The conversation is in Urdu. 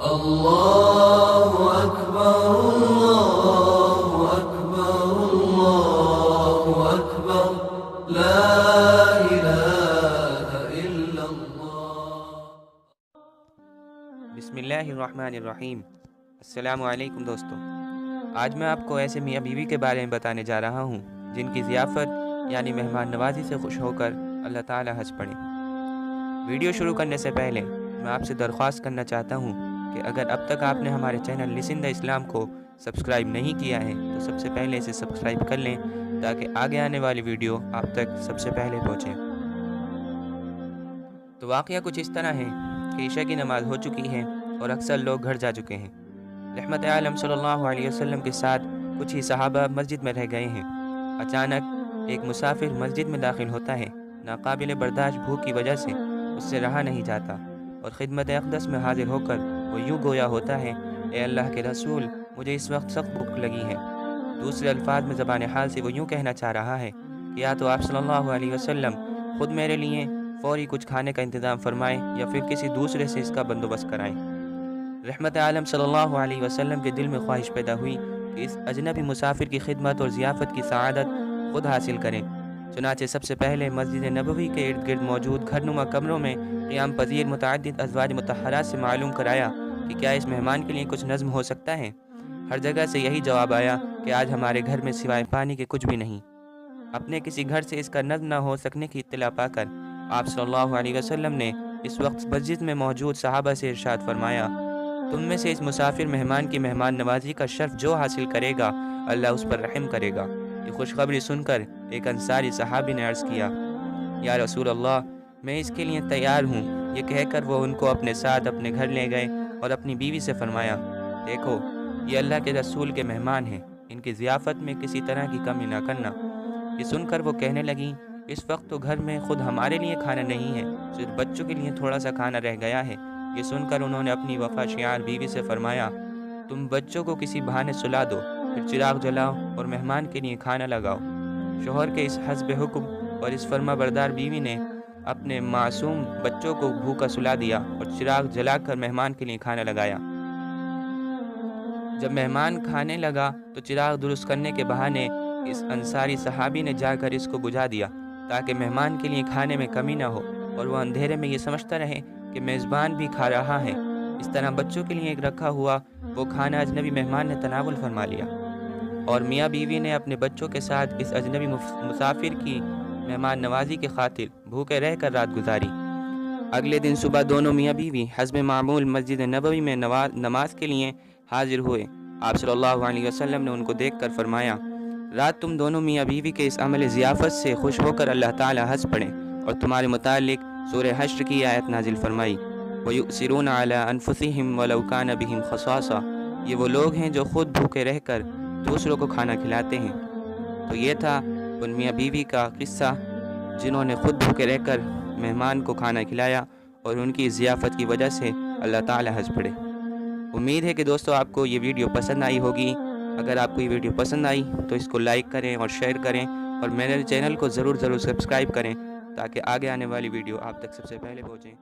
اللہ اکبر اللہ اکبر اللہ اکبر لا الہ الا اللہ۔ بسم اللہ الرحمن الرحیم۔ السلام علیکم دوستو، آج میں آپ کو ایسے میاں بیوی کے بارے میں بتانے جا رہا ہوں جن کی ضیافت یعنی مہمان نوازی سے خوش ہو کر اللہ تعالی ہنس پڑے۔ ویڈیو شروع کرنے سے پہلے میں آپ سے درخواست کرنا چاہتا ہوں کہ اگر اب تک آپ نے ہمارے چینل لسن دا اسلام کو سبسکرائب نہیں کیا ہے تو سب سے پہلے اسے سبسکرائب کر لیں تاکہ آگے آنے والی ویڈیو آپ تک سب سے پہلے پہنچے۔ تو واقعہ کچھ اس طرح ہے کہ عشاء کی نماز ہو چکی ہے اور اکثر لوگ گھر جا چکے ہیں۔ رحمت عالم صلی اللہ علیہ وسلم کے ساتھ کچھ ہی صحابہ مسجد میں رہ گئے ہیں۔ اچانک ایک مسافر مسجد میں داخل ہوتا ہے۔ ناقابل برداشت بھوک کی وجہ سے اس سے رہا نہیں جاتا اور خدمت اقدس میں حاضر ہو کر وہ یوں گویا ہوتا ہے، اے اللہ کے رسول، مجھے اس وقت سخت بھوک لگی ہے۔ دوسرے الفاظ میں زبان حال سے وہ یوں کہنا چاہ رہا ہے کہ یا تو آپ صلی اللہ علیہ وسلم خود میرے لیے فوری کچھ کھانے کا انتظام فرمائیں یا پھر کسی دوسرے سے اس کا بندوبست کرائیں۔ رحمت عالم صلی اللہ علیہ وسلم کے دل میں خواہش پیدا ہوئی کہ اس اجنبی مسافر کی خدمت اور ضیافت کی سعادت خود حاصل کریں۔ چنانچہ سب سے پہلے مسجد نبوی کے ارد گرد موجود گھر نما کمروں میں قیام پذیر متعدد ازواج مطہرات سے معلوم کرایا کہ کیا اس مہمان کے لیے کچھ نظم ہو سکتا ہے۔ ہر جگہ سے یہی جواب آیا کہ آج ہمارے گھر میں سوائے پانی کے کچھ بھی نہیں۔ اپنے کسی گھر سے اس کا نظم نہ ہو سکنے کی اطلاع پا کر آپ صلی اللہ علیہ وسلم نے اس وقت مسجد میں موجود صحابہ سے ارشاد فرمایا، تم میں سے اس مسافر مہمان کی مہمان نوازی کا شرف جو حاصل کرے گا اللہ اس پر رحم کرے گا۔ یہ خوشخبری سن کر ایک انصاری صحابی نے عرض کیا، یا رسول اللہ، میں اس کے لیے تیار ہوں۔ یہ کہہ کر وہ ان کو اپنے ساتھ اپنے گھر لے گئے اور اپنی بیوی سے فرمایا، دیکھو یہ اللہ کے رسول کے مہمان ہیں، ان کی ضیافت میں کسی طرح کی کمی نہ کرنا۔ یہ سن کر وہ کہنے لگیں، اس وقت تو گھر میں خود ہمارے لیے کھانا نہیں ہے، صرف بچوں کے لیے تھوڑا سا کھانا رہ گیا ہے۔ یہ سن کر انہوں نے اپنی وفا شیار بیوی سے فرمایا، تم بچوں کو کسی بہانے سلا دو، پھر چراغ جلاؤ اور مہمان کے لیے کھانا لگاؤ۔ شوہر کے اس حسب حکم اور اس فرما بردار بیوی نے اپنے معصوم بچوں کو بھوکا سلا دیا اور چراغ جلا کر مہمان کے لیے کھانا لگایا۔ جب مہمان کھانے لگا تو چراغ درست کرنے کے بہانے اس انصاری صحابی نے جا کر اس کو بجھا دیا تاکہ مہمان کے لیے کھانے میں کمی نہ ہو اور وہ اندھیرے میں یہ سمجھتا رہے کہ میزبان بھی کھا رہا ہے۔ اس طرح بچوں کے لیے ایک رکھا ہوا وہ کھانا اجنبی مہمان نے تناول فرما لیا اور میاں بیوی نے اپنے بچوں کے ساتھ اس اجنبی مسافر کی مہمان نوازی کے خاطر بھوکے رہ کر رات گزاری۔ اگلے دن صبح دونوں میاں بیوی حسب معمول مسجد نبوی میں نماز کے لیے حاضر ہوئے۔ آپ صلی اللہ علیہ وسلم نے ان کو دیکھ کر فرمایا، رات تم دونوں میاں بیوی کے اس عمل ضیافت سے خوش ہو کر اللہ تعالی ہنس پڑے اور تمہارے متعلق سورہ حشر کی آیت نازل فرمائی، وَيُؤْثِرُونَ عَلَىٰ أَنفُسِهِمْ وَلَوْ كَانَ بِهِمْ خَصَاصَةٌ۔ یہ وہ لوگ ہیں جو خود بھوکے رہ کر دوسروں کو کھانا کھلاتے ہیں۔ تو یہ تھا ان میاں بیوی کا قصہ جنہوں نے خود بھوکے رہ کر مہمان کو کھانا کھلایا اور ان کی ضیافت کی وجہ سے اللہ تعالی ہنس پڑے۔ امید ہے کہ دوستو آپ کو یہ ویڈیو پسند آئی ہوگی۔ اگر آپ کو یہ ویڈیو پسند آئی تو اس کو لائک کریں اور شیئر کریں اور میرے چینل کو ضرور سبسکرائب کریں تاکہ آگے آنے والی ویڈیو آپ تک سب سے پہلے پہنچیں۔